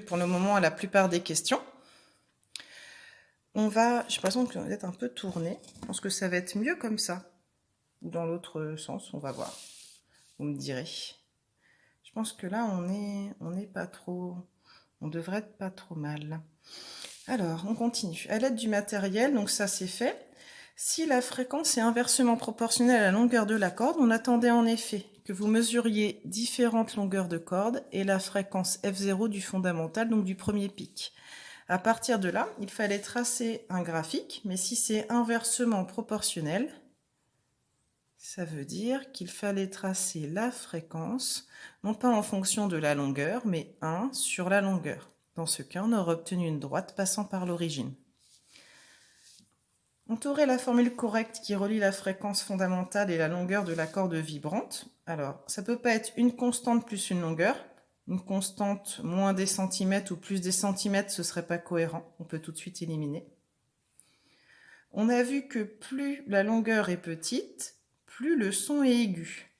pour le moment à la plupart des questions. J'ai l'impression qu'on va être un peu tourné. Je pense que ça va être mieux comme ça. Ou dans l'autre sens, on va voir. Vous me direz. Je pense que là, on n'est pas trop... On devrait être pas trop mal. Alors, on continue. À l'aide du matériel, donc ça c'est fait. Si la fréquence est inversement proportionnelle à la longueur de la corde, on attendait en effet que vous mesuriez différentes longueurs de corde et la fréquence F0 du fondamental, donc du premier pic. À partir de là, il fallait tracer un graphique, mais si c'est inversement proportionnel, ça veut dire qu'il fallait tracer la fréquence, non pas en fonction de la longueur, mais 1 sur la longueur. Dans ce cas, on aurait obtenu une droite passant par l'origine. Entourer la formule correcte qui relie la fréquence fondamentale et la longueur de la corde vibrante. Alors, ça ne peut pas être une constante plus une longueur. Une constante moins des centimètres ou plus des centimètres, ce ne serait pas cohérent. On peut tout de suite éliminer. On a vu que plus la longueur est petite, plus le son est aigu.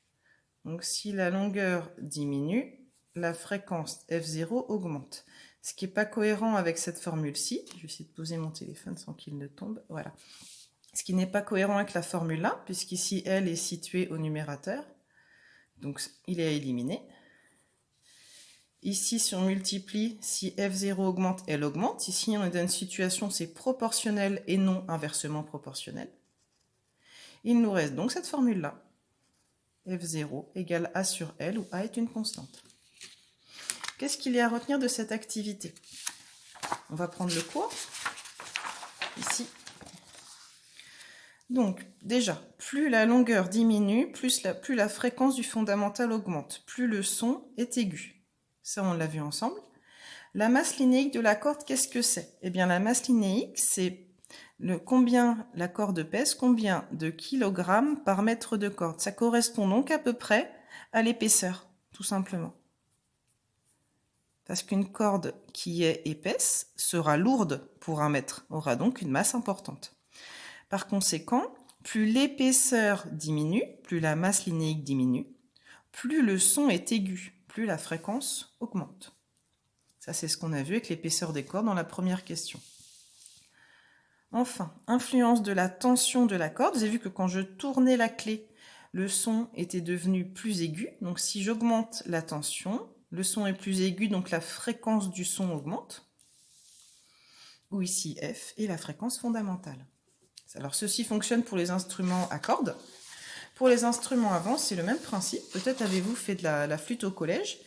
Donc si la longueur diminue, la fréquence F0 augmente. Ce qui n'est pas cohérent avec cette formule-ci. Je vais essayer de poser mon téléphone sans qu'il ne tombe. Voilà. Ce qui n'est pas cohérent avec la formule-là, puisqu'ici, elle est située au numérateur. Donc, il est à éliminer. Ici, si on multiplie, si F0 augmente, elle augmente. Ici, on est dans une situation, c'est proportionnel et non inversement proportionnel. Il nous reste donc cette formule-là. F0 égale A sur L, où A est une constante. Qu'est-ce qu'il y a à retenir de cette activité? On va prendre le cours. Ici. Donc, déjà, plus la longueur diminue, plus la fréquence du fondamental augmente, plus le son est aigu. Ça, on l'a vu ensemble. La masse linéique de la corde, qu'est-ce que c'est? Eh bien, la masse linéique, c'est combien la corde pèse, combien de kilogrammes par mètre de corde. Ça correspond donc à peu près à l'épaisseur, tout simplement. Parce qu'une corde qui est épaisse sera lourde pour 1 mètre, aura donc une masse importante. Par conséquent, plus l'épaisseur diminue, plus la masse linéique diminue, plus le son est aigu, plus la fréquence augmente. Ça, c'est ce qu'on a vu avec l'épaisseur des cordes dans la première question. Enfin, influence de la tension de la corde. Vous avez vu que quand je tournais la clé, le son était devenu plus aigu. Donc si j'augmente la tension, le son est plus aigu, donc la fréquence du son augmente. Ou ici F est la fréquence fondamentale. Alors ceci fonctionne pour les instruments à cordes. Pour les instruments à vent, c'est le même principe. Peut-être avez-vous fait de la flûte au collège.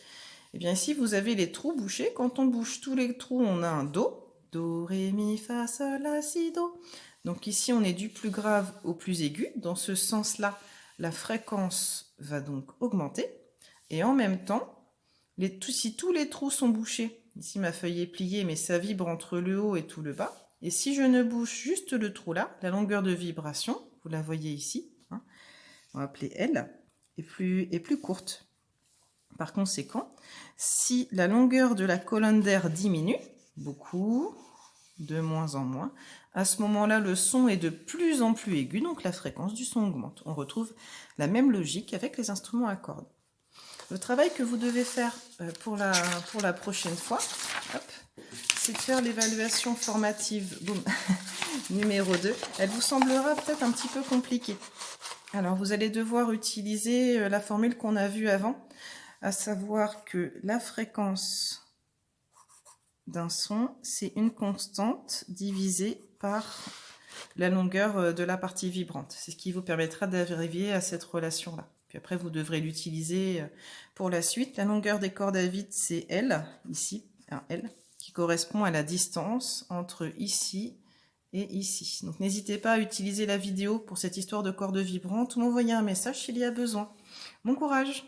Eh bien ici, vous avez les trous bouchés. Quand on bouche tous les trous, on a un Do. Do, Ré, Mi, Fa, Sol, La, Si, Do. Donc ici, on est du plus grave au plus aigu. Dans ce sens-là, la fréquence va donc augmenter. Et en même temps, si tous les trous sont bouchés, ici ma feuille est pliée, mais ça vibre entre le haut et tout le bas. Et si je ne bouge juste le trou là, la longueur de vibration, vous la voyez ici, hein, on va appeler L, est plus courte. Par conséquent, si la longueur de la colonne d'air diminue, beaucoup, de moins en moins, à ce moment-là, le son est de plus en plus aigu, donc la fréquence du son augmente. On retrouve la même logique avec les instruments à cordes. Le travail que vous devez faire pour la prochaine fois, c'est de faire l'évaluation formative numéro 2. Elle vous semblera peut-être un petit peu compliquée. Alors, vous allez devoir utiliser la formule qu'on a vue avant, à savoir que la fréquence d'un son, c'est une constante divisée par la longueur de la partie vibrante. C'est ce qui vous permettra d'arriver à cette relation-là. Puis après, vous devrez l'utiliser pour la suite. La longueur des cordes à vide, c'est L, ici, un L, qui correspond à la distance entre ici et ici. Donc n'hésitez pas à utiliser la vidéo pour cette histoire de cordes vibrantes ou m'envoyer un message s'il y a besoin. Bon courage!